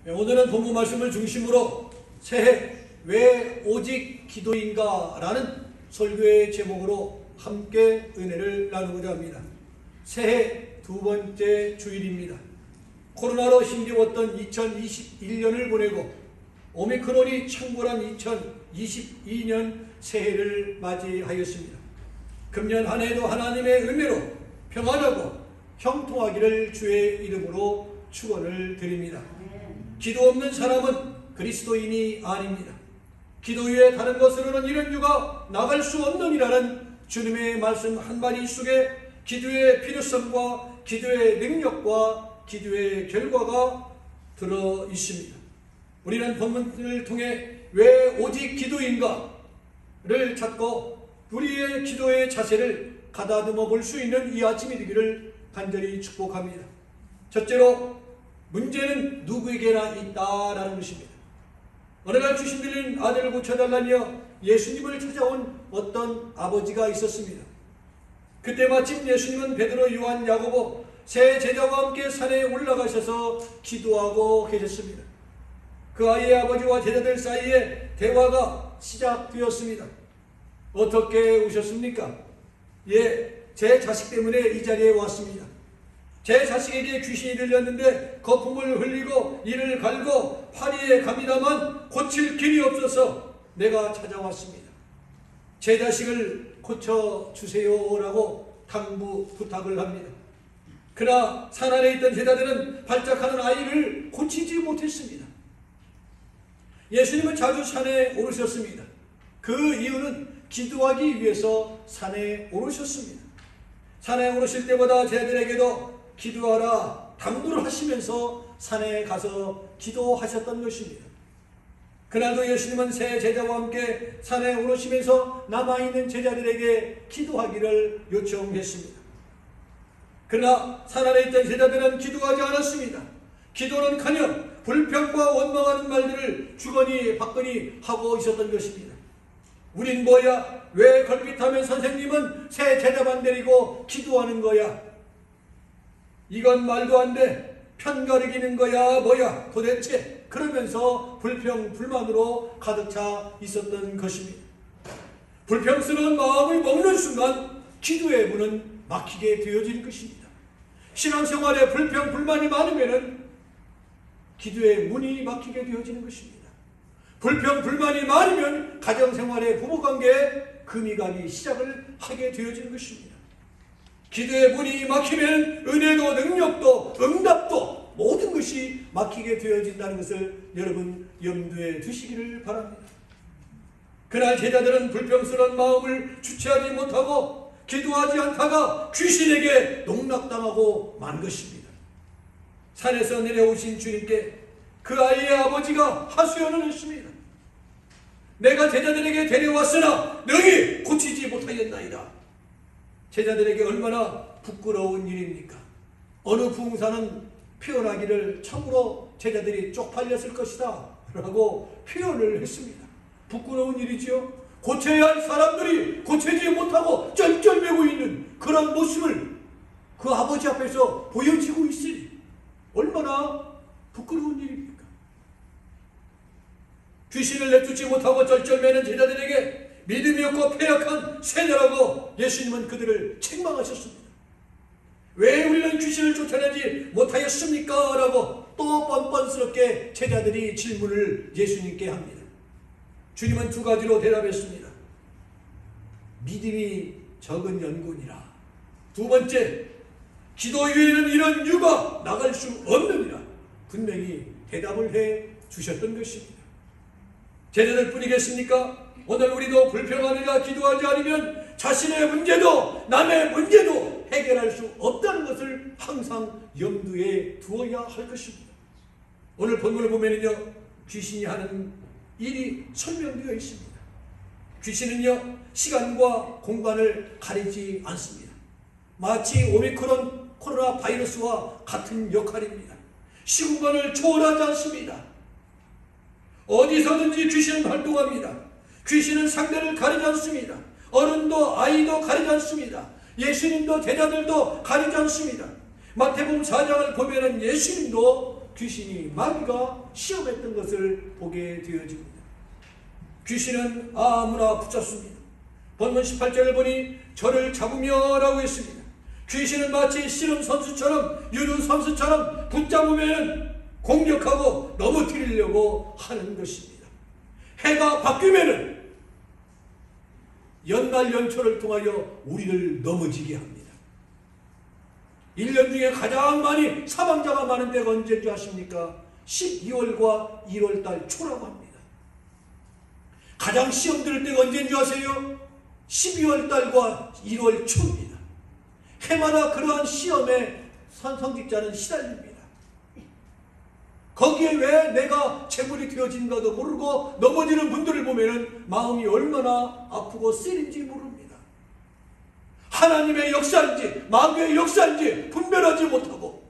오늘은 본문 말씀을 중심으로 새해 왜 오직 기도인가 라는 설교의 제목으로 함께 은혜를 나누고자 합니다. 새해 두 번째 주일입니다. 코로나로 힘겨웠던 2021년을 보내고 오미크론이 창궐한 2022년 새해를 맞이하였습니다. 금년 한 해도 하나님의 은혜로 평안하고 형통하기를 주의 이름으로 축원을 드립니다. 기도 없는 사람은 그리스도인이 아닙니다. 기도 외에 다른 것으로는 이런 유가 나갈 수 없느니라는 주님의 말씀 한마디 속에 기도의 필요성과 기도의 능력과 기도의 결과가 들어 있습니다. 우리는 본문을 통해 왜 오직 기도인가를 찾고 우리의 기도의 자세를 가다듬어 볼 수 있는 이 아침이 되기를 간절히 축복합니다. 첫째로 문제는 누구에게나 있다라는 것입니다. 어느 날 귀신 들린 아들을 고쳐달라며 예수님을 찾아온 어떤 아버지가 있었습니다. 그때 마침 예수님은 베드로, 요한, 야고보 세 제자와 함께 산에 올라가셔서 기도하고 계셨습니다. 그 아이의 아버지와 제자들 사이에 대화가 시작되었습니다. 어떻게 오셨습니까? 제 자식 때문에 이 자리에 왔습니다. 제 자식에게 귀신이 들렸는데 거품을 흘리고 이를 갈고 파리에 갑니다만 고칠 길이 없어서 내가 찾아왔습니다. 제 자식을 고쳐주세요라고 당부 부탁을 합니다. 그러나 산 안에 있던 제자들은 발작하는 아이를 고치지 못했습니다. 예수님은 자주 산에 오르셨습니다. 그 이유는 기도하기 위해서 산에 오르셨습니다. 산에 오르실 때보다 제자들에게도 기도하라 당부를 하시면서 산에 가서 기도하셨던 것입니다. 그날도 예수님은 세 제자와 함께 산에 오르시면서 남아있는 제자들에게 기도하기를 요청했습니다. 그러나 산 안에 있던 제자들은 기도하지 않았습니다. 기도는 가녕 불평과 원망하는 말들을 주거니 받거니 하고 있었던 것입니다. 우린 뭐야? 왜 걸핏하면 선생님은 새 제자만 데리고 기도하는 거야? 이건 말도 안 돼. 편가르기는 거야 뭐야 도대체? 그러면서 불평 불만으로 가득 차 있었던 것입니다. 불평스러운 마음을 먹는 순간 기도의 문은 막히게 되어지는 것입니다. 신앙생활에 불평 불만이 많으면 기도의 문이 막히게 되어지는 것입니다. 불평 불만이 많으면 가정생활의 부부관계에 금이 가기 시작을 하게 되어지는 것입니다. 기도의 문이 막히면 은혜도 능력도 응답도 모든 것이 막히게 되어진다는 것을 여러분 염두에 두시기를 바랍니다. 그날 제자들은 불평스러운 마음을 주체하지 못하고 기도하지 않다가 귀신에게 농락당하고 만 것입니다. 산에서 내려오신 주님께 그 아이의 아버지가 하소연을 했습니다. 내가 제자들에게 데려왔으나 너희 고치지 못하였나이다. 제자들에게 얼마나 부끄러운 일입니까? 어느 부흥사는 표현하기를 참으로 제자들이 쪽팔렸을 것이다 라고 표현을 했습니다. 부끄러운 일이지요. 고쳐야 할 사람들이 고치지 못하고 쩔쩔매고 있는 그런 모습을 그 아버지 앞에서 보여지고 있으니 얼마나 부끄러운 일입니까? 귀신을 내쫓지 못하고 쩔쩔매는 제자들에게 믿음이 없고 패역한 세대라고 예수님은 그들을 책망하셨습니다. 왜 우리는 귀신을 쫓아내지 못하였습니까? 라고 또 뻔뻔스럽게 제자들이 질문을 예수님께 합니다. 주님은 두 가지로 대답했습니다. 믿음이 적은 연군이라. 두 번째, 기도 외에는 이런 유가 나갈 수 없느니라. 분명히 대답을 해 주셨던 것입니다. 제자들 뿐이겠습니까? 오늘 우리도 불평하느라 기도하지 않으면 자신의 문제도 남의 문제도 해결할 수 없다는 것을 항상 염두에 두어야 할 것입니다. 오늘 본문을 보면요, 귀신이 하는 일이 설명되어 있습니다. 귀신은요, 시간과 공간을 가리지 않습니다. 마치 오미크론 코로나 바이러스와 같은 역할입니다. 시공간을 초월하지 않습니다. 어디서든지 귀신은 활동합니다. 귀신은 상대를 가리지 않습니다. 어른도 아이도 가리지 않습니다. 예수님도 제자들도 가리지 않습니다. 마태복음 4장을 보면 예수님도 귀신이 마귀가 시험했던 것을 보게 되어집니다. 귀신은 아무나 붙잡습니다. 본문 18절을 보니 저를 잡으며 라고 했습니다. 귀신은 마치 씨름 선수처럼, 유도 선수처럼 붙잡으면 공격하고 넘어뜨리려고 하는 것입니다. 해가 바뀌면은 연날 연초를 통하여 우리를 넘어지게 합니다. 1년 중에 가장 많이 사망자가 많은 때가 언제인 줄 아십니까? 12월과 1월달 초라고 합니다. 가장 시험 들을 때가 언제인 줄 아세요? 12월달과 1월 초입니다. 해마다 그러한 시험에 성직자는 시달립니다. 거기에 왜 내가 재물이 되어진가도 모르고 넘어지는 분들을 보면 마음이 얼마나 아프고 쓰린지 모릅니다. 하나님의 역사인지 마귀의 역사인지 분별하지 못하고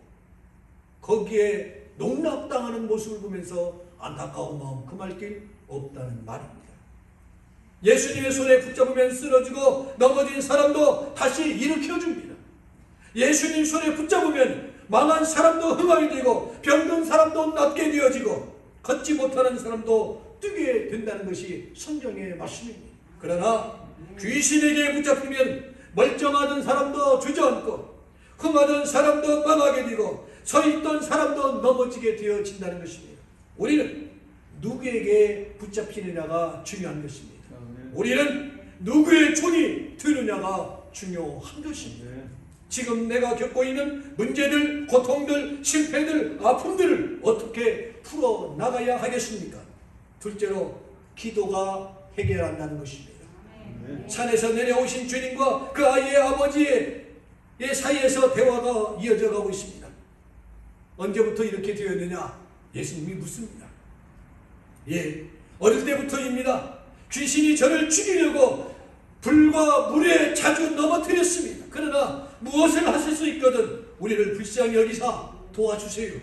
거기에 농락당하는 모습을 보면서 안타까운 마음 금할 길 없다는 말입니다. 예수님의 손에 붙잡으면 쓰러지고 넘어진 사람도 다시 일으켜줍니다. 예수님 손에 붙잡으면 망한 사람도 흥하게 되고 병든 사람도 낫게 되어지고 걷지 못하는 사람도 뛰게 된다는 것이 성경의 말씀입니다. 그러나 귀신에게 붙잡히면 멀쩡하던 사람도 주저앉고 흥하던 사람도 망하게 되고 서있던 사람도 넘어지게 되어진다는 것입니다. 우리는 누구에게 붙잡히느냐가 중요한 것입니다. 우리는 누구의 손이 드느냐가 중요한 것입니다. 지금 내가 겪고 있는 문제들, 고통들, 실패들, 아픔들을 어떻게 풀어나가야 하겠습니까? 둘째로 기도가 해결한다는 것입니다. 산에서 내려오신 주님과 그 아이의 아버지의 사이에서 대화가 이어져 가고 있습니다. 언제부터 이렇게 되었느냐? 예수님이 묻습니다. 어릴 때부터입니다. 귀신이 저를 죽이려고 불과 물에 자주 넘어뜨렸습니다. 그러나 무엇을 하실 수 있거든 우리를 불쌍히 여기사 도와주세요.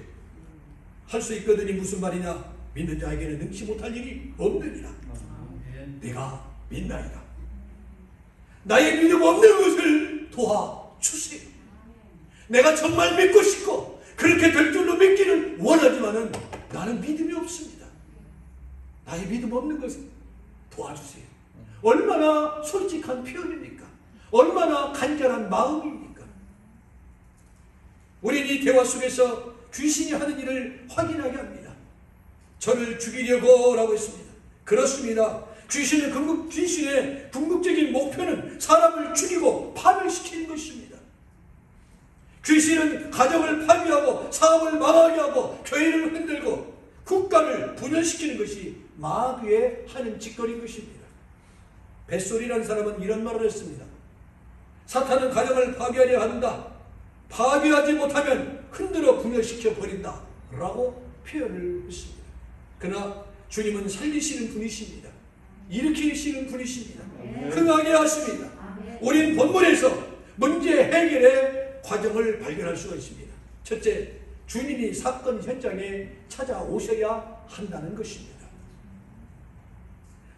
할 수 있거든이 무슨 말이냐? 믿는 자에게는 능치 못할 일이 없느니라. 내가 믿나이다. 나의 믿음 없는 것을 도와주세요. 내가 정말 믿고 싶고 그렇게 될 줄로 믿기를 원하지만은 나는 믿음이 없습니다. 나의 믿음 없는 것을 도와주세요. 얼마나 솔직한 표현입니까? 얼마나 간절한 마음입니까? 우리는 이 대화 속에서 귀신이 하는 일을 확인하게 합니다. 저를 죽이려고 라고 했습니다. 그렇습니다. 귀신의 궁극적인 목표는 사람을 죽이고 파멸시키는 것입니다. 귀신은 가정을 파괴하고 사업을 망하게 하고 교회를 흔들고 국가를 분열시키는 것이 마귀의 하는 짓거리인 것입니다. 뱃소리라는 사람은 이런 말을 했습니다. 사탄은 가정을 파괴하려 한다. 파괴하지 못하면 흔들어 분열시켜 버린다 라고 표현을 했습니다. 그러나 주님은 살리시는 분이십니다. 일으키시는 분이십니다. 흥하게 하십니다. 우린 본문에서 문제 해결의 과정을 발견할 수가 있습니다. 첫째, 주님이 사건 현장에 찾아오셔야 한다는 것입니다.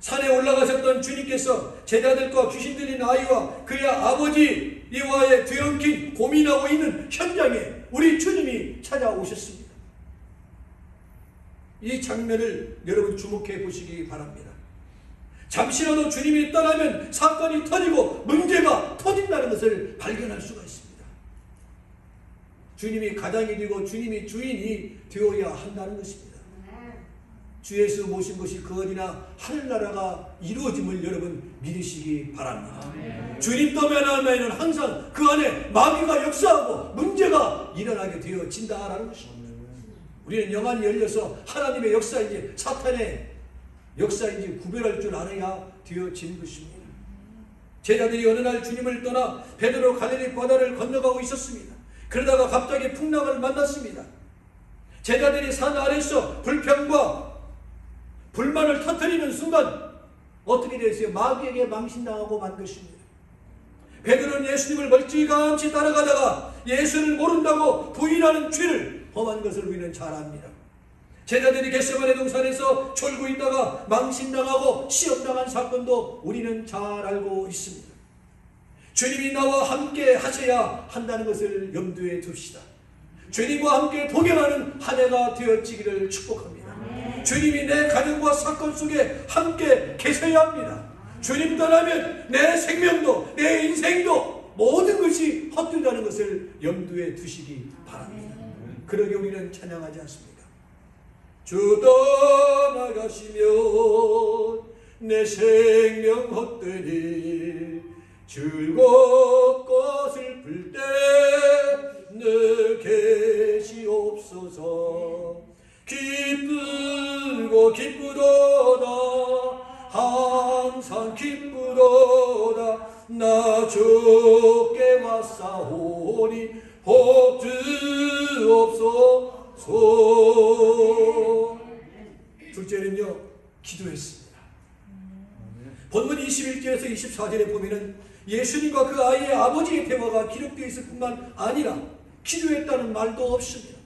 산에 올라가셨던 주님께서 제자들과 귀신 들린 아이와 그의 아버지 이와의 뒤엉킨 고민하고 있는 현장에 우리 주님이 찾아오셨습니다. 이 장면을 여러분 주목해 보시기 바랍니다. 잠시라도 주님이 떠나면 사건이 터지고 문제가 터진다는 것을 발견할 수가 있습니다. 주님이 가장이 되고 주님이 주인이 되어야 한다는 것입니다. 주 예수 모신 것이 그 어디나 하늘나라가 이루어짐을 여러분 믿으시기 바랍니다. 주님 떠나면은 항상 그 안에 마귀가 역사하고 문제가 일어나게 되어진다라는 것입니다. 우리는 영안이 열려서 하나님의 역사인지 사탄의 역사인지 구별할 줄 알아야 되어지는 것입니다. 제자들이 어느 날 주님을 떠나 베드로 갈릴리 바다를 건너가고 있었습니다. 그러다가 갑자기 풍랑을 만났습니다. 제자들이 산 아래서 불평과 불만을 터뜨리는 순간 어떻게 됐어요? 마귀에게 망신당하고 만 것입니다. 베드로는 예수님을 멀찌감치 따라가다가 예수를 모른다고 부인하는 죄를 범한 것을 우리는 잘 압니다. 제자들이 겟세마네 동산에서 졸고 있다가 망신당하고 시험당한 사건도 우리는 잘 알고 있습니다. 주님이 나와 함께 하셔야 한다는 것을 염두에 둡시다. 주님과 함께 동행하는 한 해가 되어지기를 축복합니다. 주님이 내 가정과 사건 속에 함께 계셔야 합니다. 주님 떠나면 내 생명도 내 인생도 모든 것이 헛되다는 것을 염두에 두시기 바랍니다. 그러게 우리는 찬양하지 않습니까? 주 떠나가시면 내 생명 헛되니 즐겁고 슬플 때 늘 계시옵소서. 기쁘고 기쁘도다 항상 기쁘도다 나 주께 왔사오니 복 주옵소서. 둘째는요, 기도했습니다. 본문 21절에서 24절에 보면은 예수님과 그 아이의 아버지의 대화가 기록되어 있을 뿐만 아니라 기도했다는 말도 없습니다.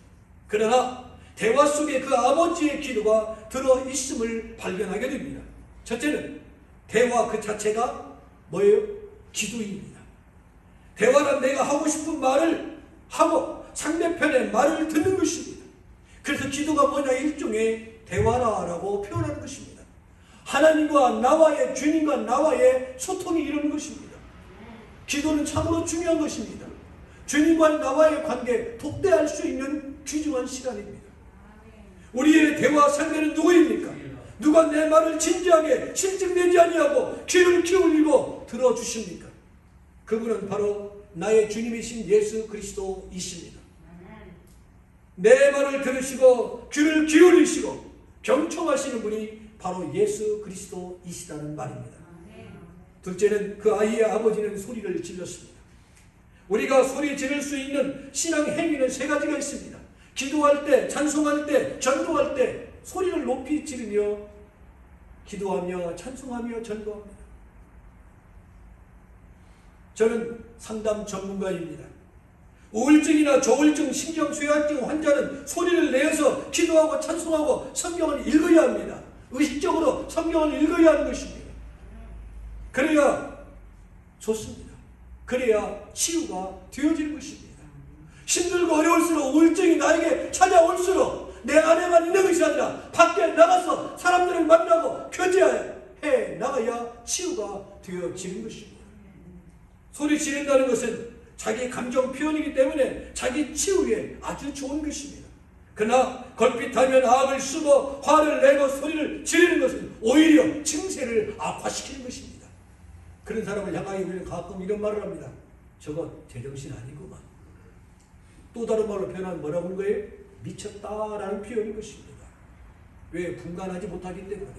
그러나 대화 속에 그 아버지의 기도가 들어있음을 발견하게 됩니다. 첫째는 대화 그 자체가 뭐예요? 기도입니다. 대화란 내가 하고 싶은 말을 하고 상대편의 말을 듣는 것입니다. 그래서 기도가 뭐냐? 일종의 대화라고 표현하는 것입니다. 하나님과 나와의, 주님과 나와의 소통이 이루는 것입니다. 기도는 참으로 중요한 것입니다. 주님과 나와의 관계 독대할 수 있는 귀중한 시간입니다. 우리의 대화 상대는 누구입니까? 누가 내 말을 진지하게 실증내지 아니하고 귀를 기울이고 들어주십니까? 그분은 바로 나의 주님이신 예수 그리스도이십니다. 내 말을 들으시고 귀를 기울이시고 경청하시는 분이 바로 예수 그리스도이시다는 말입니다. 둘째는 그 아이의 아버지는 소리를 질렀습니다. 우리가 소리 지를 수 있는 신앙 행위는 세 가지가 있습니다. 기도할 때, 찬송할 때, 전도할 때 소리를 높이 지르며 기도하며 찬송하며 전도합니다. 저는 상담 전문가입니다. 우울증이나 조울증, 신경쇠약증 환자는 소리를 내어서 기도하고 찬송하고 성경을 읽어야 합니다. 의식적으로 성경을 읽어야 하는 것입니다. 그래야 좋습니다. 그래야 치유가 되어지는 것입니다. 힘들고 어려울수록 우울증이 나에게 찾아올수록 내 안에만 있는 것이 아니라 밖에 나가서 사람들을 만나고 교제해 나가야 치유가 되어지는 것입니다. 소리 지른다는 것은 자기 감정 표현이기 때문에 자기 치유에 아주 좋은 것입니다. 그러나 걸핏하면 악을 쓰고 화를 내고 소리를 지르는 것은 오히려 증세를 악화시키는 것입니다. 그런 사람을 향하여 우리는 가끔 이런 말을 합니다. 저거 제정신 아니구만. 또 다른 말로 표현하면 뭐라고 하는 거예요? 미쳤다라는 표현인 것입니다. 왜? 분간하지 못하기 때문에.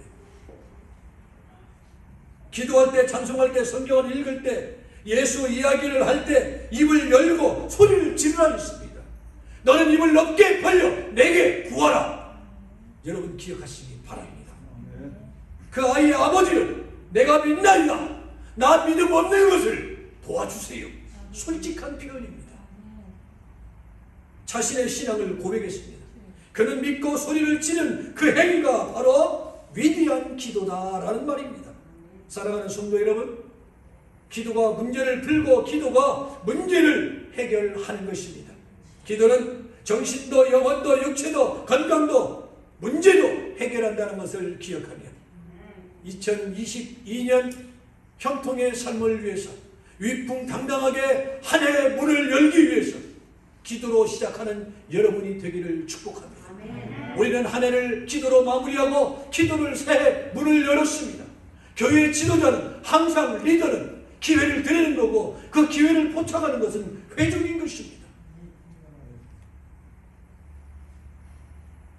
기도할 때, 찬송할 때, 성경을 읽을 때, 예수 이야기를 할 때 입을 열고 소리를 지르라 했습니다. 너는 입을 넓게 벌려 내게 구하라. 여러분 기억하시기 바랍니다. 그 아이의 아버지는 내가 믿나이다. 나 믿음 없는 것을 도와주세요. 솔직한 표현입니다. 자신의 신앙을 고백했습니다. 그는 믿고 소리를 지른 그 행위가 바로 위대한 기도다라는 말입니다. 사랑하는 성도 여러분, 기도가 문제를 풀고 기도가 문제를 해결하는 것입니다. 기도는 정신도 영혼도 육체도 건강도 문제도 해결한다는 것을 기억하며 2022년 형통의 삶을 위해서 위풍당당하게 한 해의 문을 열기 위해서 기도로 시작하는 여러분이 되기를 축복합니다. 우리는 한 해를 기도로 마무리하고 기도를 새해 문을 열었습니다. 교회의 지도자는 항상 리더는 기회를 드리는 거고 그 기회를 포착하는 것은 회중인 것입니다.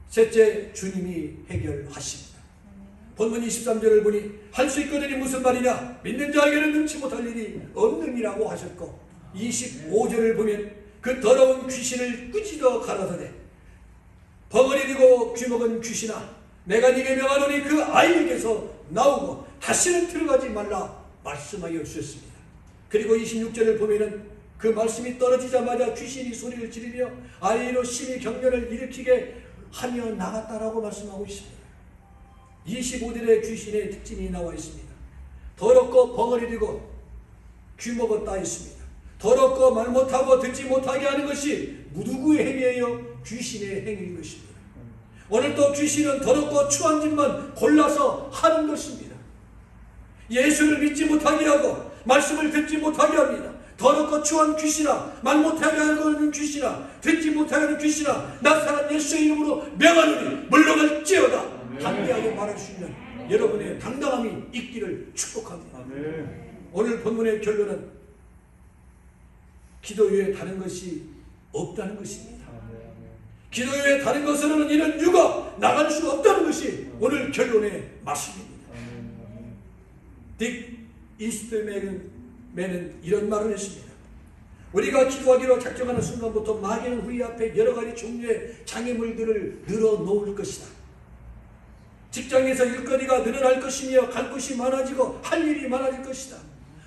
셋째, 주님이 해결하십니다. 본문 23절을 보니 할 수 있거든이 무슨 말이냐? 믿는 자에게는 능치 못할 일이 없느니라고 하셨고 25절을 보면 그 더러운 귀신을 꾸짖어 가라사대 벙어리 되고 귀먹은 귀신아 내가 네게 명하노니 그 아이에게서 나오고 다시는 들어가지 말라 말씀하여 주셨습니다. 그리고 26절을 보면은 그 말씀이 떨어지자마자 귀신이 소리를 지르며 아이로 심히 경련을 일으키게 하며 나갔다라고 말씀하고 있습니다. 25절의 귀신의 특징이 나와 있습니다. 더럽고 벙어리 되고 귀먹었다 있습니다. 더럽고 말 못하고 듣지 못하게 하는 것이 누구의 행위예요? 귀신의 행위인 것입니다. 오늘도 귀신은 더럽고 추한 짓만 골라서 하는 것입니다. 예수를 믿지 못하게 하고 말씀을 듣지 못하게 합니다. 더럽고 추한 귀신아, 말 못하게 하는 귀신아, 듣지 못하게 하는 귀신아, 나사렛 예수의 이름으로 명하노니 물러갈지어다. 담대하게 말할 수 있는 여러분의 당당함이 있기를 축복합니다. 오늘 본문의 결론은 기도 외에 다른 것이 없다는 것입니다. 기도 외에 다른 것으로는 이는 육아 나갈 수 없다는 것이 오늘 결론의 말씀입니다. 딕 이스트맨은 이런 말을 했습니다. 우리가 기도하기로 작정하는 순간부터 마귀는 우리 앞에 여러 가지 종류의 장애물들을 늘어놓을 것이다. 직장에서 일거리가 늘어날 것이며 갈 곳이 많아지고 할 일이 많아질 것이다.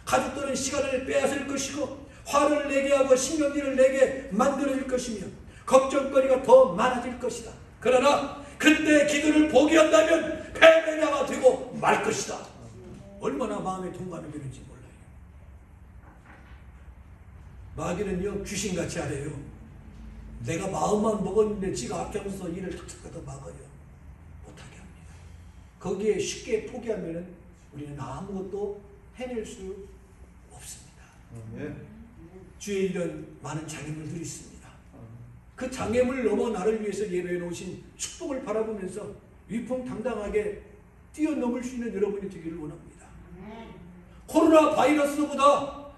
가족들은 시간을 빼앗을 것이고 화를 내게 하고 신경질을 내게 만들어질 것이며 걱정거리가 더 많아질 것이다. 그러나 그때 기도를 포기한다면 패배자가 되고 말 것이다. 얼마나 마음에 동감이 되는지 몰라요. 마귀는요 귀신같이 하래요. 내가 마음만 먹었는데 지가 앞장서서 일을 탁탁 막아요. 못하게 합니다. 거기에 쉽게 포기하면 우리는 아무것도 해낼 수 없습니다. 주위에 이런 많은 장애물들이 있습니다. 그 장애물 넘어 나를 위해서 예배해 놓으신 축복을 바라보면서 위풍당당하게 뛰어넘을 수 있는 여러분이 되기를 원합니다. 코로나 바이러스보다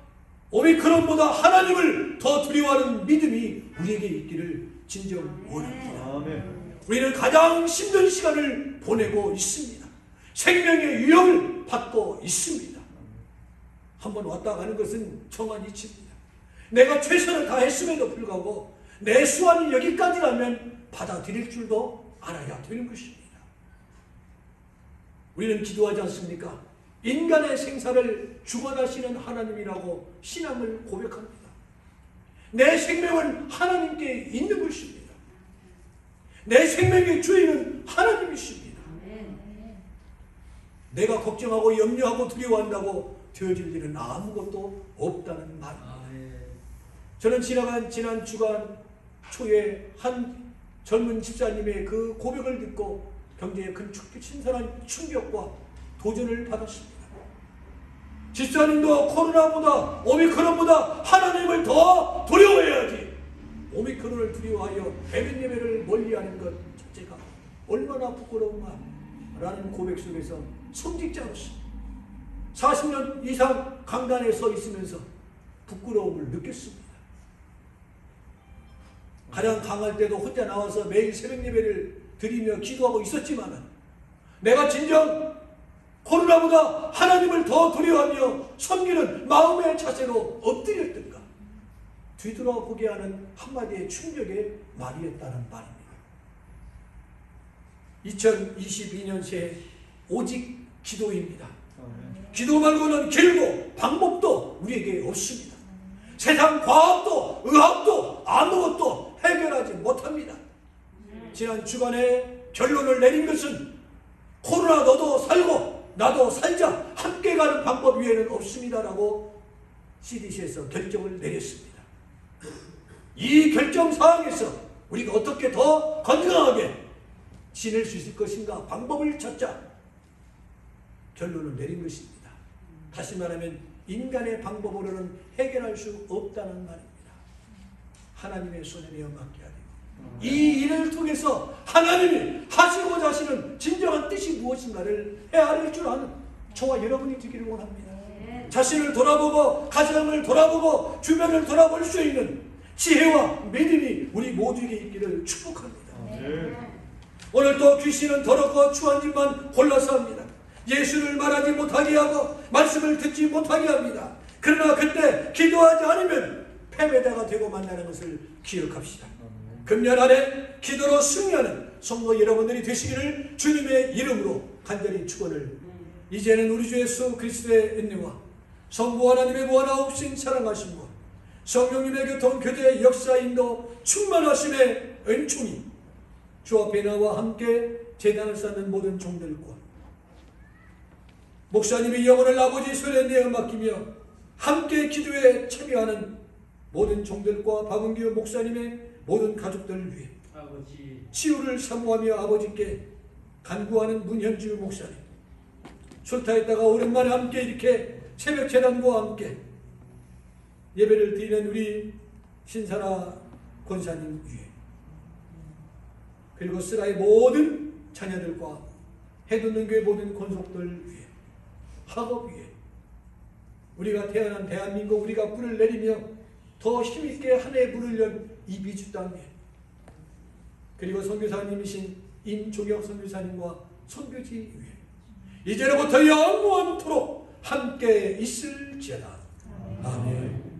오미크론보다 하나님을 더 두려워하는 믿음이 우리에게 있기를 진정 원합니다. 우리는 가장 힘든 시간을 보내고 있습니다. 생명의 위협을 받고 있습니다. 한번 왔다 가는 것은 정한 이치입니다. 내가 최선을 다했음에도 불구하고 내 수완이 여기까지라면 받아들일 줄도 알아야 되는 것입니다. 우리는 기도하지 않습니까? 인간의 생사를 주관하시는 하나님이라고 신앙을 고백합니다. 내 생명은 하나님께 있는 것입니다. 내 생명의 주인은 하나님이십니다. 내가 걱정하고 염려하고 두려워한다고 되어질 일은 아무것도 없다는 말입니다. 저는 지난 주간 초에 한 젊은 집사님의 그 고백을 듣고 경제에 큰 신선한 충격과 도전을 받았습니다. 집사님도 코로나보다 오미크론보다 하나님을 더 두려워해야지. 오미크론을 두려워하여 대면 예배를 멀리하는 것 자체가 얼마나 부끄러운가 라는 고백 속에서 성직자로서 40년 이상 강단에 서 있으면서 부끄러움을 느꼈습니다. 가장 강할 때도 혼자 나와서 매일 새벽 예배를 드리며 기도하고 있었지만 내가 진정 코로나보다 하나님을 더 두려워하며 섬기는 마음의 자세로 엎드렸던가 뒤돌아보게 하는 한마디의 충격의 말이었다는 말입니다. 2022년 새 오직 기도입니다. 기도 말고는 길고 방법도 우리에게 없습니다. 세상 과학도 의학도 아무것도 해결하지 못합니다. 지난 주간에 결론을 내린 것은 코로나 너도 살고 나도 살자 함께 가는 방법 외에는 없습니다라고 CDC에서 결정을 내렸습니다. 이 결정사항에서 우리가 어떻게 더 건강하게 지낼 수 있을 것인가 방법을 찾자 결론을 내린 것입니다. 다시 말하면 인간의 방법으로는 해결할 수 없다는 말입니다. 하나님의 손에 내어 맡겨야 되고 이 일을 통해서 하나님이 하시고자 하시는 진정한 뜻이 무엇인가를 헤아릴 줄 아는 저와 여러분이 되기를 원합니다. 자신을 돌아보고 가정을 돌아보고 주변을 돌아볼 수 있는 지혜와 믿음이 우리 모두에게 있기를 축복합니다. 오늘도 귀신은 더럽고 추한 짓만 골라서 합니다. 예수를 말하지 못하게 하고 말씀을 듣지 못하게 합니다. 그러나 그때 기도하지 않으면 패배자가 되고 만나는 것을 기억합시다. 금년 안에 기도로 승리하는 성도 여러분들이 되시기를 주님의 이름으로 간절히 축원을. 이제는 우리 주 예수 그리스도의 은혜와 성부 하나님의 무한하옵신 사랑하심과 성령님의 교통 교제 역사 인도 충만하심의 은총이 주 앞에 나와 함께 제단을 쌓는 모든 종들과 목사님의 영혼을 아버지 손에 내어 맡기며 함께 기도에 참여하는 모든 종들과 박은규 목사님의 모든 가족들 위해 아버지 치유를 사모하며 아버지께 간구하는 문현주 목사님, 출타했다가 오랜만에 함께 이렇게 새벽 재단과 함께 예배를 드리는 우리 신사나 권사님 위해, 그리고 스라의 모든 자녀들과 해돋는 교회 모든 권속들 위해, 학업 위해, 우리가 태어난 대한민국, 우리가 불을 내리며 더 힘있게 한 해 불을 연 이비주 땅 위에, 그리고 선교사님이신 임종혁 선교사님과 선교지 위에 이제로부터 영원토록 함께 있을지어다. 아멘.